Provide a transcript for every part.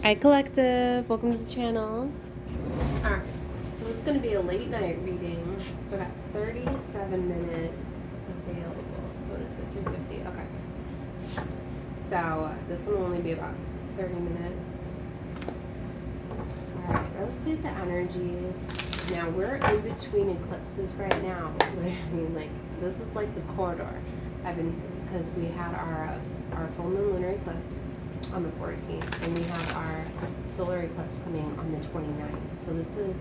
Hi Collective, welcome to the channel. Alright, so this is going to be a late night reading. So I got 37 minutes available. So what is it, 3:50? Okay. So this one will only be about 30 minutes. Alright, let's see the energies. Now we're in between eclipses right now. Literally, like, this is like the corridor I've been seeing, because we had our full moon lunar eclipse on the 14th, and we have our solar eclipse coming on the 29th. So this is,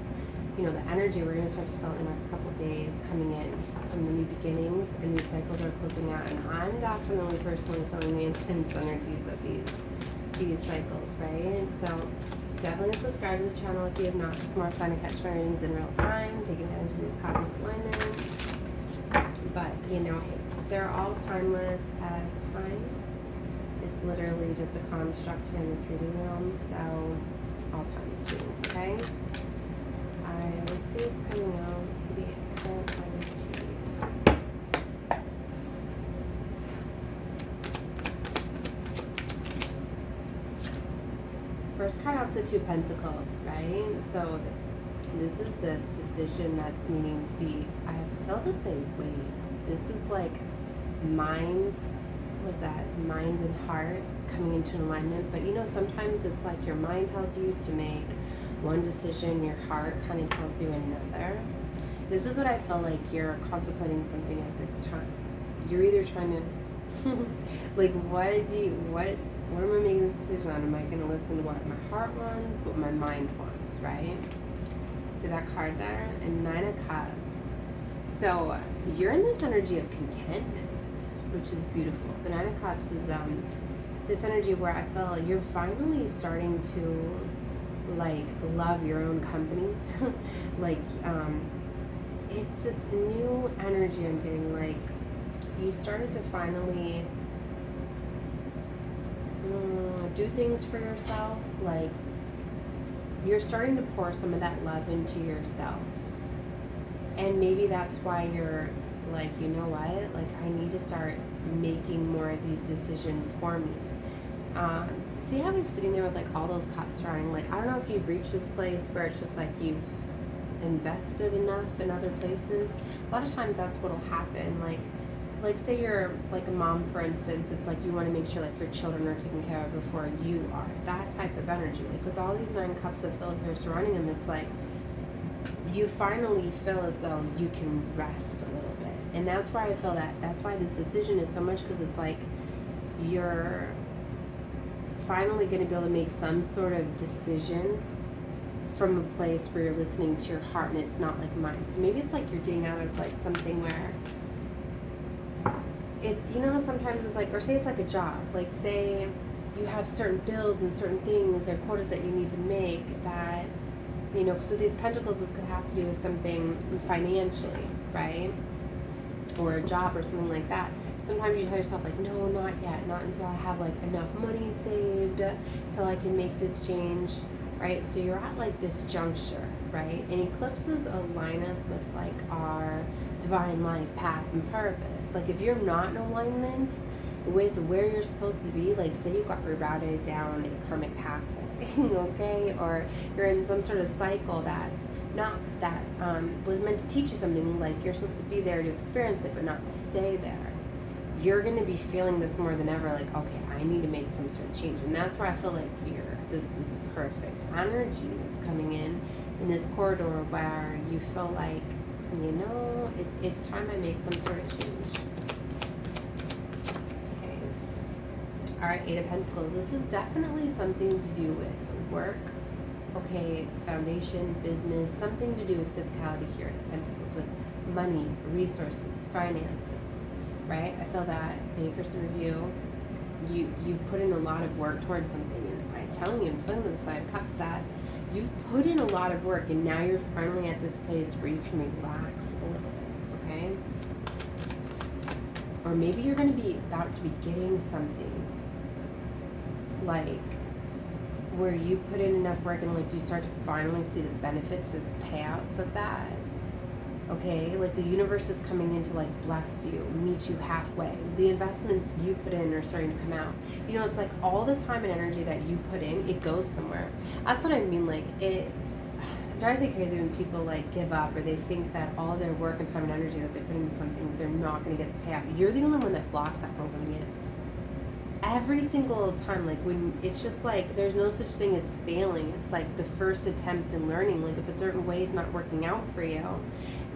you know, the energy we're going to start to feel in the next couple of days coming in from the new beginnings, and these cycles are closing out, and I'm definitely personally feeling the intense energies of these cycles, right? So definitely subscribe to the channel if you have not. It's more fun to catch my readings in real time, taking advantage of these cosmic alignments. But, you know, hey, they're all timeless, as time is literally just a construct here in the 3D realm, so all timeless readings, okay? Alright, let's see what's coming out for the current energies. First card out's the Two of Pentacles, right? So this is this decision that's needing to be, I feel to say, wait. This is like mind and heart coming into alignment. But you know, sometimes it's like your mind tells you to make one decision, your heart kind of tells you another. This is what I feel like you're contemplating something at this time. You're either trying to like, what am I making this decision on? Am I going to listen to what my heart wants, what my mind wants, right? See that card there? And Nine of Cups. So you're in this energy of contentment, which is beautiful. The Nine of Cups is this energy where I feel like you're finally starting to like love your own company. Like it's this new energy I'm getting, like you started to finally do things for yourself. Like you're starting to pour some of that love into yourself, and maybe that's why you're like, you know what, like I need to start making more of these decisions for me. See how he's sitting there with like all those cups running? Like, I don't know if you've reached this place where it's just like you've invested enough in other places. A lot of times that's what'll happen. Like say you're like a mom, for instance. It's like you want to make sure like your children are taken care of before you are. That type of energy. Like with all these Nine Cups of filled here surrounding him, it's like you finally feel as though you can rest a little bit. And that's why I feel that's why this decision is so much, because it's like you're finally going to be able to make some sort of decision from a place where you're listening to your heart, and it's not like mine. So maybe it's like you're getting out of like something where it's, you know, sometimes it's like, or say it's like a job, like say you have certain bills and certain things or quotas that you need to make that, you know, so these pentacles, this could have to do with something financially, right? Or a job or something like that. Sometimes you tell yourself like, no, not yet, not until I have like enough money saved till I can make this change, right? So you're at like this juncture, right? And eclipses align us with like our divine life path and purpose. Like if you're not in alignment with where you're supposed to be, like say you got rerouted down a karmic pathway, okay, or you're in some sort of cycle that's not that was meant to teach you something, like you're supposed to be there to experience it but not stay there, you're going to be feeling this more than ever, like, okay, I need to make some sort of change. And that's where I feel like this is perfect energy that's coming in this corridor where you feel like, you know, it's time I make some sort of change. Okay. All right, Eight of Pentacles. This is definitely something to do with work, okay, foundation, business, something to do with physicality here at the Pentacles, with money, resources, finances, right? I feel that maybe for some of you, you've put in a lot of work towards something, and I'm telling you, I'm feeling the Side of Cups that you've put in a lot of work, and now you're finally at this place where you can relax a little bit, okay? Or maybe you're going to be about to be getting something, like where you put in enough work and like you start to finally see the benefits or the payouts of that. Okay, like the universe is coming in to like bless you, meet you halfway. The investments you put in are starting to come out. You know, it's like all the time and energy that you put in, it goes somewhere. That's what I mean. Like it drives me crazy when people like give up, or they think that all their work and time and energy that they put into something, they're not going to get the payout. You're the only one that blocks that from coming in. Every single time, like when it's just like there's no such thing as failing. It's like the first attempt in learning. Like if a certain way is not working out for you,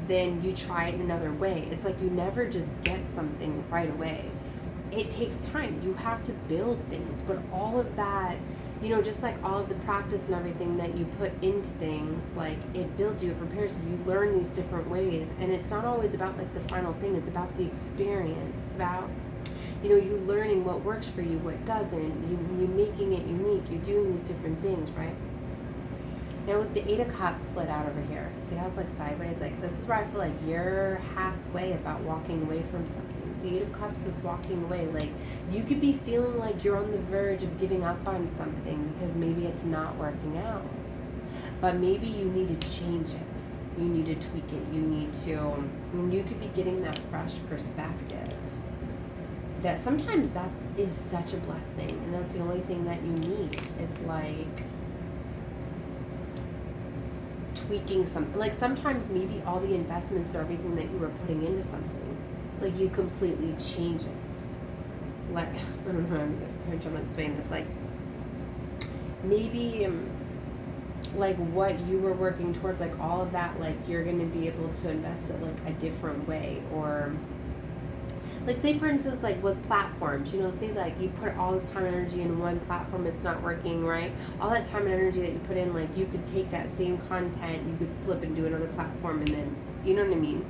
then you try it another way. It's like you never just get something right away. It takes time. You have to build things, but all of that, you know, just like all of the practice and everything that you put into things, like it builds you, it prepares you. You learn these different ways, and it's not always about like the final thing. It's about the experience. It's about, you know, you learning what works for you, what doesn't. You making it unique. You doing these different things, right? Now look, the Eight of Cups slid out over here. See how it's like sideways? Like this is where I feel like you're halfway about walking away from something. The Eight of Cups is walking away. Like you could be feeling like you're on the verge of giving up on something because maybe it's not working out. But maybe you need to change it. You need to tweak it. You could be getting that fresh perspective. That sometimes is such a blessing, and that's the only thing that you need is like tweaking something. Like sometimes maybe all the investments or everything that you were putting into something, like you completely change it. Like I don't know I'm trying to explain this. Like maybe like what you were working towards, like all of that, like you're going to be able to invest it like a different way. Or like say for instance, like with platforms, you know, say like you put all this time and energy in one platform, it's not working, right? All that time and energy that you put in, like you could take that same content, you could flip and do another platform, and then, you know what I mean?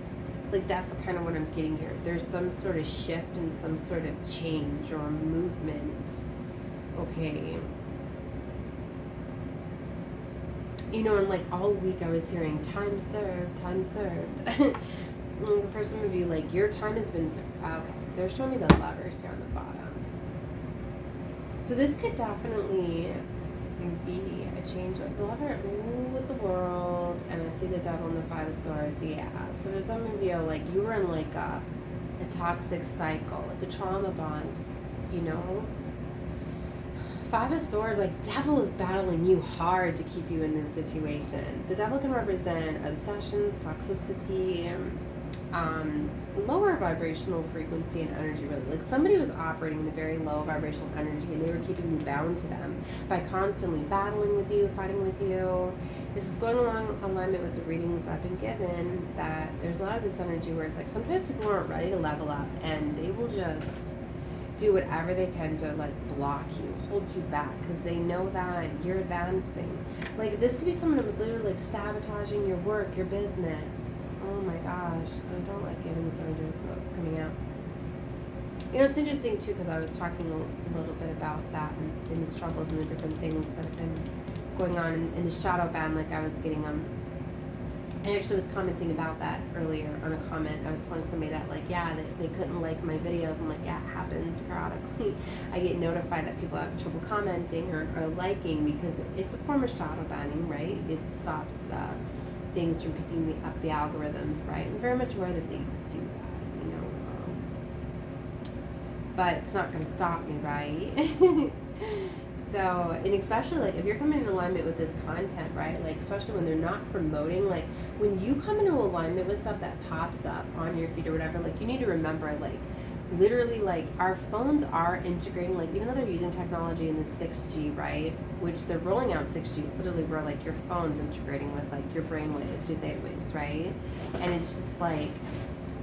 Like that's kind of what I'm getting here. There's some sort of shift and some sort of change or movement. Okay. You know, and like all week I was hearing time served, time served. For some of you, like your time has been served. Okay, they're showing me the Lovers here on the bottom. So this could definitely be a change. Like the Lover, ooh, with the World, and I see the Devil and the Five of Swords. Yeah. So for some of you, like you were in like a toxic cycle, like a trauma bond. You know. Five of Swords, like Devil is battling you hard to keep you in this situation. The Devil can represent obsessions, toxicity, lower vibrational frequency and energy. Really, like somebody was operating in a very low vibrational energy, and they were keeping you bound to them by constantly battling with you, fighting with you. This is going along alignment with the readings I've been given, that there's a lot of this energy where it's like sometimes people aren't ready to level up, and they will just do whatever they can to like block you, hold you back, because they know that you're advancing. Like this could be someone that was literally like sabotaging your work, your business. Oh my gosh, I don't like giving this energy, so it's coming out. You know, it's interesting too, because I was talking a little bit about that and the struggles and the different things that have been going on in the shadow band. Like I was getting I actually was commenting about that earlier on a comment. I was telling somebody that like, yeah, they couldn't like my videos. I'm like, yeah, it happens periodically. I get notified that people have trouble commenting or liking, because it's a form of shadow banning, right? It stops the things from picking up the algorithms, right? I'm very much aware that they do that, you know. But it's not going to stop me, right? So, and especially like if you're coming in alignment with this content, right? Like especially when they're not promoting, like when you come into alignment with stuff that pops up on your feed or whatever, like you need to remember, like literally, like our phones are integrating, like even though they're using technology in the 6G, right? Which they're rolling out 6G, it's literally where like your phone's integrating with like your brain waves, your theta waves, right? And it's just like,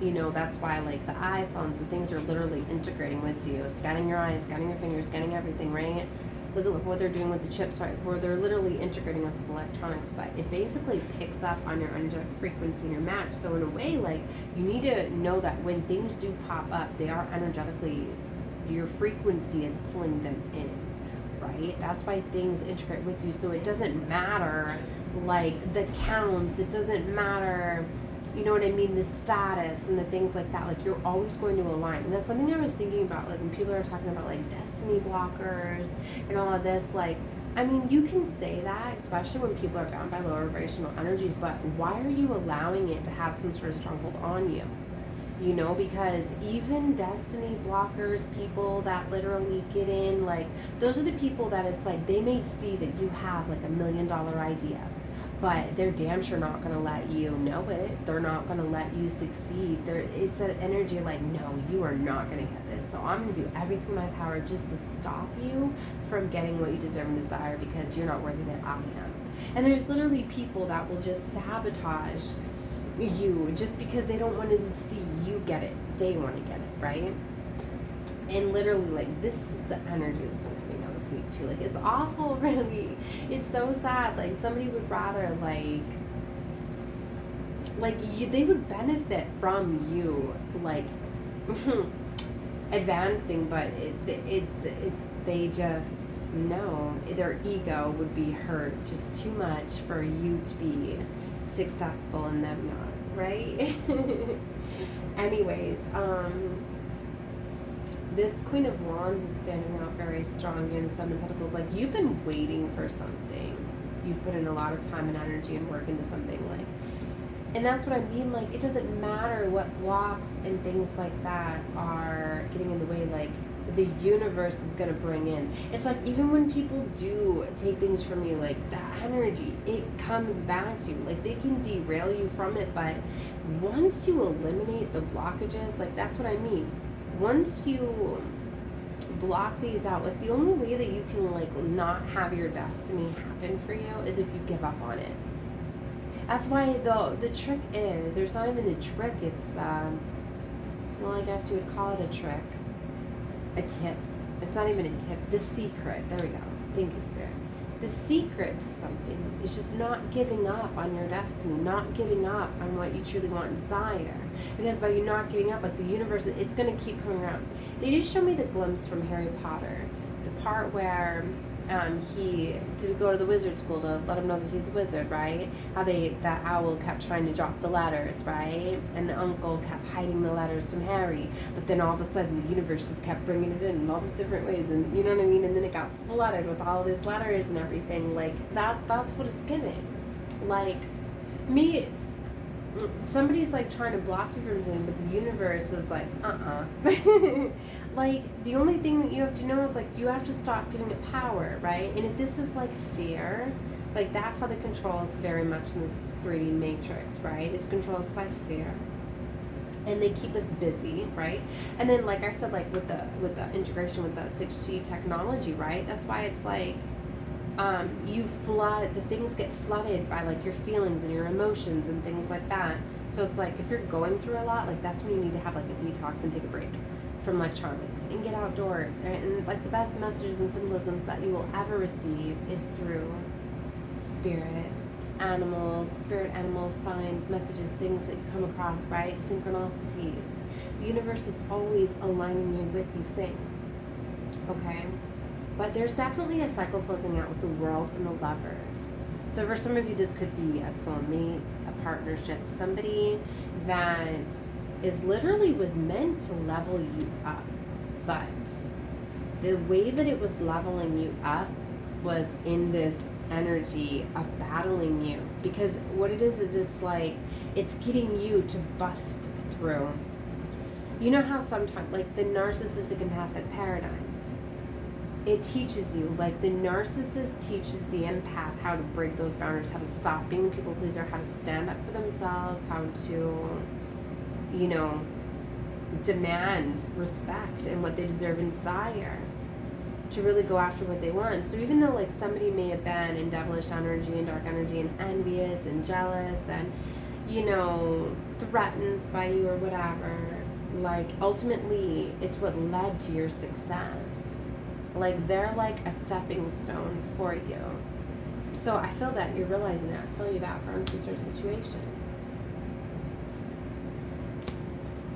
you know, that's why like the iPhones and things are literally integrating with you, scanning your eyes, scanning your fingers, scanning everything, right? Look at what they're doing with the chips, right? Where they're literally integrating us with electronics, but it basically picks up on your energetic frequency and your match. So in a way, like you need to know that when things do pop up, they are energetically, your frequency is pulling them in, right? That's why things integrate with you. So it doesn't matter like the counts, it doesn't matter, you know what I mean, the status and the things like that. Like you're always going to align. And that's something I was thinking about, like when people are talking about like destiny blockers and all of this, like I mean, you can say that, especially when people are bound by lower vibrational energies, but why are you allowing it to have some sort of stronghold on you? You know, because even destiny blockers, people that literally get in, like, those are the people that it's like, they may see that you have like $1 million idea, but they're damn sure not going to let you know it. They're not going to let you succeed. It's an energy like, no, you are not going to get this. So I'm going to do everything in my power just to stop you from getting what you deserve and desire, because you're not worthy that I am. And there's literally people that will just sabotage you just because they don't want to see you get it. They want to get it, right? And literally, like, this is the energy that's been coming out this week too. Like, it's awful, really. It's so sad. Like, somebody would rather like you, they would benefit from you, like, advancing, but they just, no, their ego would be hurt just too much for you to be successful and them not, right? Anyways, this Queen of Wands is standing out very strong here in the Seven of Pentacles. Like, you've been waiting for something. You've put in a lot of time and energy and work into something, like, and that's what I mean. Like, it doesn't matter what blocks and things like that are getting in the way. Like, the universe is going to bring in. It's like, even when people do take things from you, like, that energy, it comes back to you. Like, they can derail you from it, but once you eliminate the blockages, like, that's what I mean. Once you block these out, like, the only way that you can, like, not have your destiny happen for you is if you give up on it. That's why the trick is, there's not even the trick, it's the, well, I guess you would call it a trick. A tip. It's not even a tip. The secret. There we go. Thank you, Spirit. The secret to something is just not giving up on your destiny, not giving up on what you truly want and desire. Because by you not giving up, like, the universe, it's going to keep coming around. They just show me the glimpse from Harry Potter. The part where he to go to the wizard school to let him know that he's a wizard, right? How that owl kept trying to drop the letters, right? And the uncle kept hiding the letters from Harry, but then all of a sudden the universe just kept bringing it in all these different ways, and you know what I mean? And then it got flooded with all these letters and everything. Like, that's what it's giving. Like, me, somebody's like trying to block you from something, but the universe is like, like, the only thing that you have to know is, like, you have to stop giving it power, right? And if this is like fear, like, that's how the control is very much in this 3D matrix, right? It's controlled by fear, and they keep us busy, right? And then, like I said, like with the integration with the 6G technology, right? That's why it's like, you flood, the things get flooded by, like, your feelings and your emotions and things like that. So it's like, if you're going through a lot, like, that's when you need to have, like, a detox and take a break from electronics and get outdoors. And like, the best messages and symbolisms that you will ever receive is through spirit animals, signs, messages, things that you come across, right? Synchronicities. The universe is always aligning you with these things, okay? But there's definitely a cycle closing out with the World and the Lovers. So for some of you, this could be a soulmate, a partnership, somebody that is literally was meant to level you up. But the way that it was leveling you up was in this energy of battling you. Because what it is it's like, it's getting you to bust through. You know how sometimes, like, the narcissistic empathic paradigm, it teaches you, like, the narcissist teaches the empath how to break those boundaries, how to stop being a people pleaser, how to stand up for themselves, how to, you know, demand respect and what they deserve and desire, to really go after what they want. So even though, like, somebody may have been in devilish energy and dark energy and envious and jealous and, you know, threatened by you or whatever, like, ultimately it's what led to your success. Like, they're like a stepping stone for you. So I feel that you're realizing that. I feel you about from some sort of situation.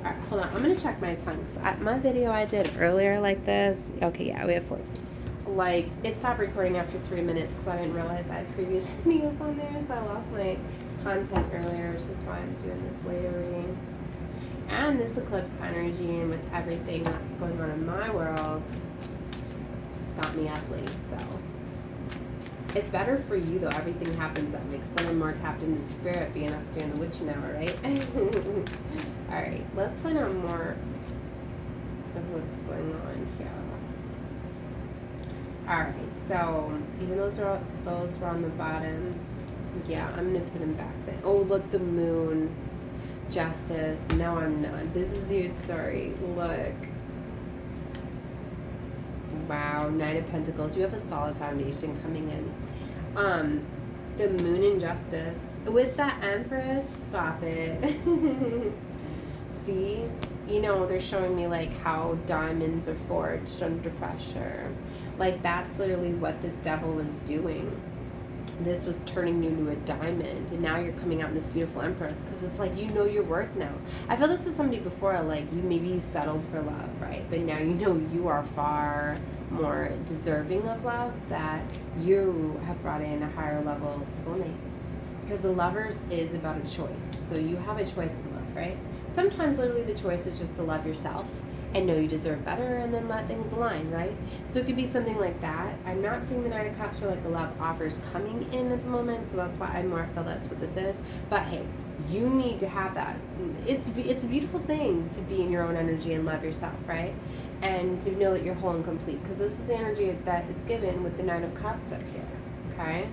Alright, hold on. I'm going to check my time. My video I did earlier like this. Okay, yeah, we have 14. Like, it stopped recording after 3 minutes because I didn't realize I had previous videos on there. So I lost my content earlier, which is why I'm doing this later reading. And this eclipse energy, and with everything that's going on in my world, got me up late, so It's better for you though. Everything happens that makes someone more tapped into spirit, being up during the witching hour, right? All right, let's find out more of what's going on here. All right, so even those were on the bottom. Yeah, I'm gonna put them back then. Oh, look, the moon, justice. No, I'm not. This is your story. Look. Wow, Knight of Pentacles. You have a solid foundation coming in. The moon in justice. With that Empress, stop it. See? You know, they're showing me like how diamonds are forged under pressure. Like that's literally what this devil was doing. This was turning you into a diamond, and now you're coming out in this beautiful Empress, because it's like, you know your worth now. I feel this is somebody before, like you settled for love, right? But now you know you are far more deserving of love, that you have brought in a higher level soulmate. Because the Lovers is about a choice. So you have a choice in love, right? Sometimes literally the choice is just to love yourself and know you deserve better, and then let things align, right? So it could be something like that. I'm not seeing the Knight of Cups for like a love offers coming in at the moment, so that's why I more feel that's what this is. But hey, you need to have that. It's a beautiful thing to be in your own energy and love yourself, right? And to know that you're whole and complete, because this is the energy that it's given with the Knight of Cups up here, okay?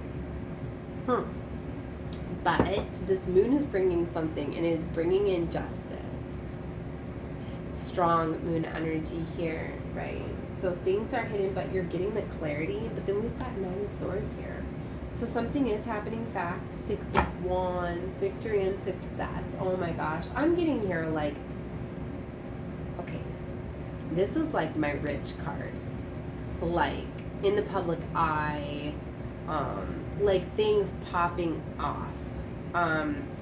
But this moon is bringing something, and it is bringing in justice. Strong moon energy here, right? So things are hidden, but you're getting the clarity. But then we've got Nine of Swords here. So something is happening fast. Six of Wands, victory and success. Oh my gosh. I'm getting here like, okay, this is like my rich card. Like, in the public eye, like things popping off.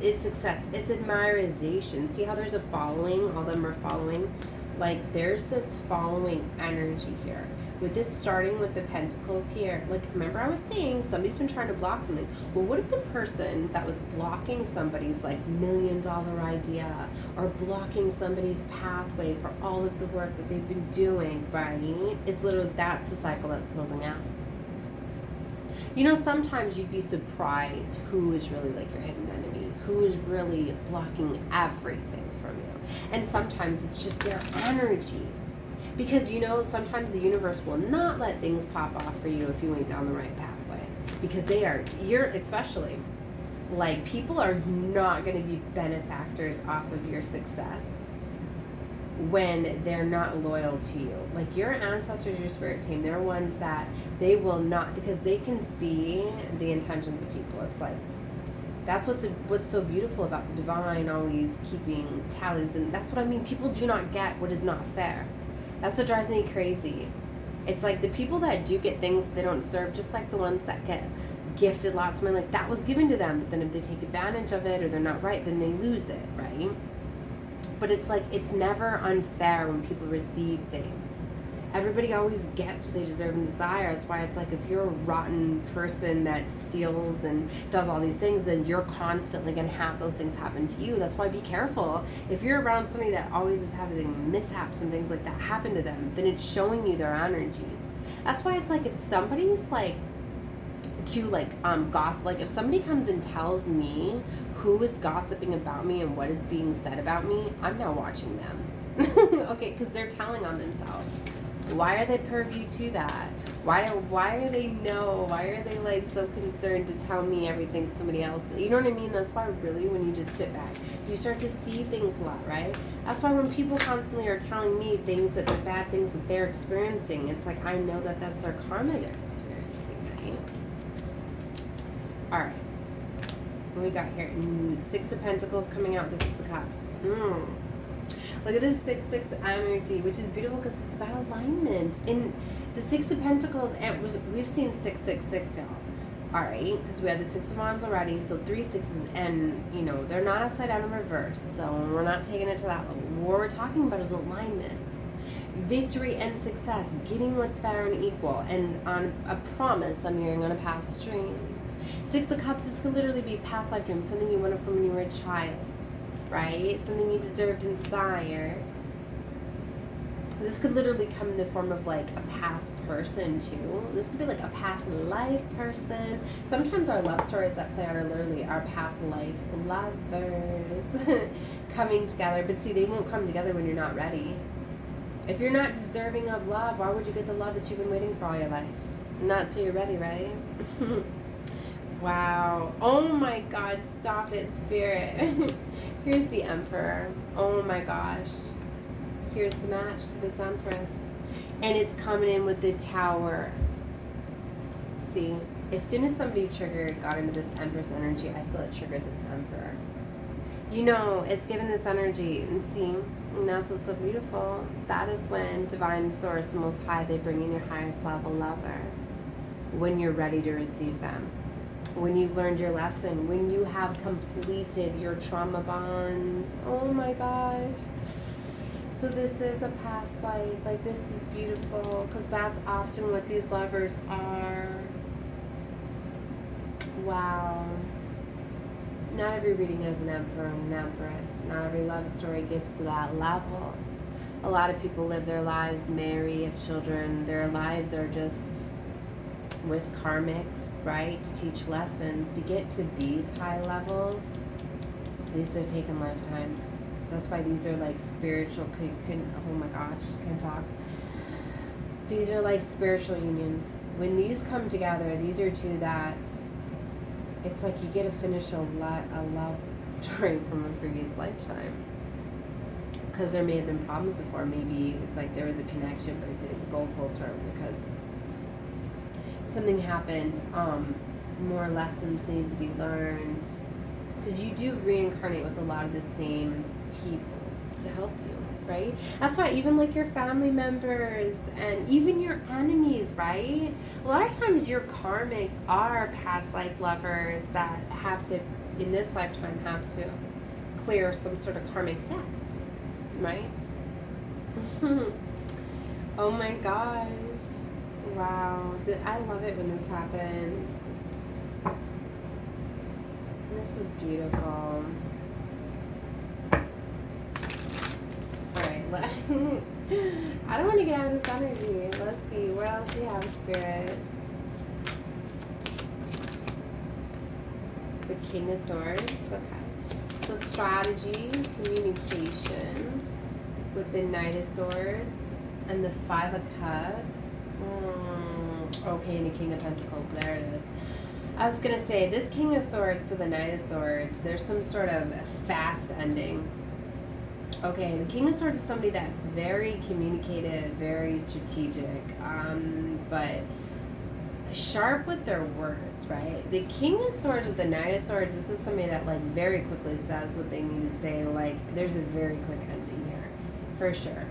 It's success. It's admiration. See how there's a following? All of them are following. Like, there's this following energy here. With this starting with the Pentacles here. Like, remember I was saying somebody's been trying to block something. Well, what if the person that was blocking somebody's like $1 million idea, or blocking somebody's pathway for all of the work that they've been doing, right? It's literally, that's the cycle that's closing out. You know, sometimes you'd be surprised who is really like your hidden enemy, who is really blocking everything from you. And sometimes it's just their energy. Because, you know, sometimes the universe will not let things pop off for you if you ain't down the right pathway. Because you're especially, like, people are not going to be benefactors off of your success when they're not loyal to you. Like, your ancestors, your spirit team, they're ones that they will not, because they can see the intentions of people. It's like, that's what's so beautiful about the divine always keeping tallies. And that's what I mean. People do not get what is not fair. That's what drives me crazy. It's like the people that do get things they don't deserve, just like the ones that get gifted lots of money, like that was given to them, but then if they take advantage of it or they're not right, then they lose it, right? But it's like, it's never unfair when people receive things. Everybody always gets what they deserve and desire. That's why it's like, if you're a rotten person that steals and does all these things, then you're constantly going to have those things happen to you. That's why be careful. If you're around somebody that always is having mishaps and things like that happen to them, then it's showing you their energy. That's why it's like, if somebody's like, to like gossip, like if somebody comes and tells me who is gossiping about me and what is being said about me, I'm now watching them. Okay, because they're telling on themselves. Why are they purview to that? Why are they why are they like so concerned to tell me everything somebody else, you know what I mean? That's why really, when you just sit back, you start to see things a lot, right? That's why when people constantly are telling me things, that the bad things that they're experiencing, it's like, I know that that's their karma they're experiencing, right? All right, what we got here? Six of Pentacles coming out, the Six of Cups. Look at this 6-6 energy, which is beautiful because it's about alignment. In the Six of Pentacles, we've seen 6-6-6, y'all. All right, because we had the Six of Wands already, so 3 sixes, and you know they're not upside down in reverse, so we're not taking it to that level. What we're talking about is alignment, victory and success, getting what's fair and equal, and on a promise I'm hearing on a past dream. Six of Cups, this could literally be past life dream, something you wanted from when you were a child, right? Something you deserved and desired. This could literally come in the form of like a past person too. This could be like a past life person. Sometimes our love stories that play out are literally our past life lovers coming together. But see, they won't come together when you're not ready. If you're not deserving of love, why would you get the love that you've been waiting for all your life? Not till you're ready, right? Wow. Oh my God, stop it, Spirit. Here's the Emperor. Oh my gosh. Here's the match to this Empress. And it's coming in with the Tower. See, as soon as somebody got into this Empress energy, I feel it triggered this Emperor. You know, it's given this energy. And see, and that's what's so beautiful. That is when Divine Source, Most High, they bring in your highest level lover. When you're ready to receive them. When you've learned your lesson. When you have completed your trauma bonds. Oh my gosh. So this is a past life. Like, this is beautiful, because that's often what these lovers are. Wow. Not every reading has an Emperor and an Empress. Not every love story gets to that level. A lot of people live their lives, marry, have children. Their lives are just with karmics, right? To teach lessons. To get to these high levels, these have taken lifetimes. That's why these are like spiritual, oh my gosh, can't talk. These are like spiritual unions. When these come together, these are two that, it's like you get to finish a love story from a previous lifetime. Because there may have been problems before. Maybe it's like there was a connection, but it didn't go full term because something happened. More lessons need to be learned. Because you do reincarnate with a lot of the same people to help you, right? That's why even like your family members and even your enemies, right? A lot of times your karmics are past life lovers that have to, in this lifetime, have to clear some sort of karmic debts, right? Oh my gosh. Wow. I love it when this happens. This is beautiful. Alright, I don't want to get out of this energy. Let's see. What else do you have, Spirit? The King of Swords. Okay. So strategy, communication with the Knight of Swords and the Five of Cups. Okay, and the King of Pentacles. There it is. I was going to say, this King of Swords to the Knight of Swords, there's some sort of fast ending. Okay, the King of Swords is somebody that's very communicative, very strategic, but sharp with their words, right? The King of Swords with the Knight of Swords, this is somebody that like very quickly says what they need to say. Like, there's a very quick ending here, for sure.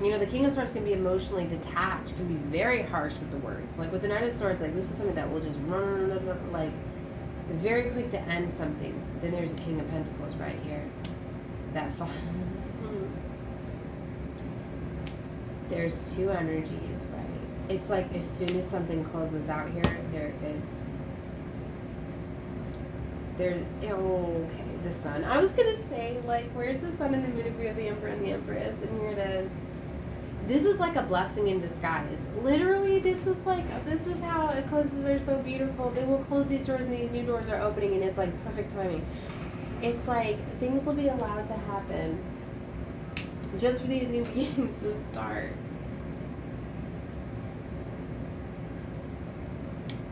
You know, the King of Swords can be emotionally detached, can be very harsh with the words. Like with the Knight of Swords, like this is something that will just run, like very quick to end something. Then there's the King of Pentacles right here. That there's two energies, right? It's like as soon as something closes out here, there's okay, the Sun. I was gonna say, like, where's the Sun and the Moon agree of the Emperor and the Empress? And here it is. This is like a blessing in disguise. Literally, this is how eclipses are so beautiful. They will close these doors and these new doors are opening, and it's like perfect timing. It's like things will be allowed to happen just for these new beings to start.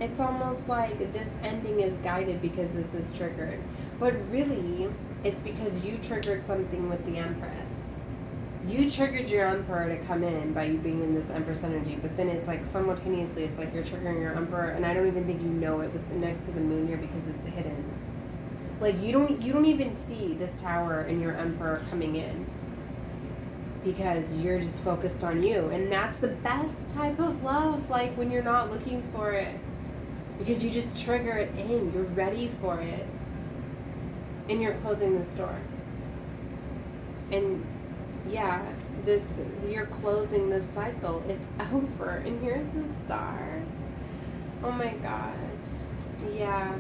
It's almost like this ending is guided because this is triggered. But really, it's because you triggered something with the Empress. You triggered your Emperor to come in by you being in this Empress energy, but then it's like simultaneously, it's like you're triggering your Emperor, and I don't even think you know it with next to the Moon here because it's hidden. Like you don't even see this Tower and your Emperor coming in because you're just focused on you, and that's the best type of love. Like when you're not looking for it, because you just trigger it in, you're ready for it, and you're closing this door. And yeah, you're closing this cycle. It's over. And here's the Star. Oh my gosh. Yeah.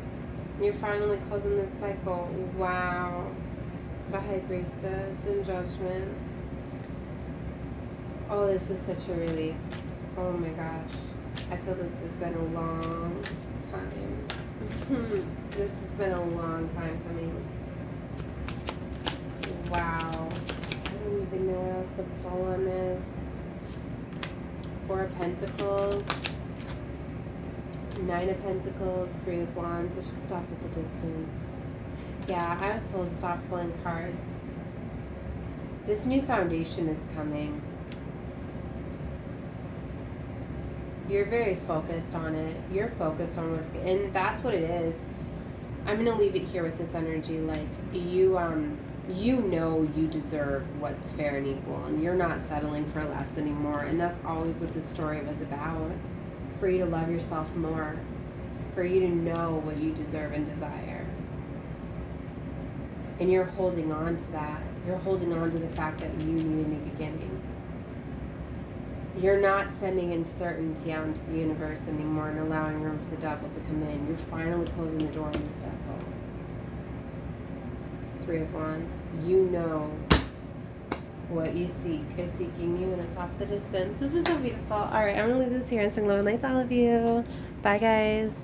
You're finally closing this cycle. Wow. The High Priestess in Judgment. Oh, this is such a relief. Oh my gosh. I feel this has been a long time. This has been a long time coming. Wow. I don't even know what else to pull on this. 4 of Pentacles. 9 of Pentacles. 3 of Wands. Let's just stop at the distance. Yeah, I was told to stop pulling cards. This new foundation is coming. You're very focused on it. You're focused on what's good. And that's what it is. I'm going to leave it here with this energy. Like, you know you deserve what's fair and equal. And you're not settling for less anymore. And that's always what this story was about. For you to love yourself more. For you to know what you deserve and desire. And you're holding on to that. You're holding on to the fact that you need a new beginning. You're not sending uncertainty out into the universe anymore and allowing room for the devil to come in. You're finally closing the door on this devil. 3 of Wands. You know what you seek is seeking you, and it's off the distance. This is so beautiful. All right, I'm going to leave this here and sing love and light to all of you. Bye, guys.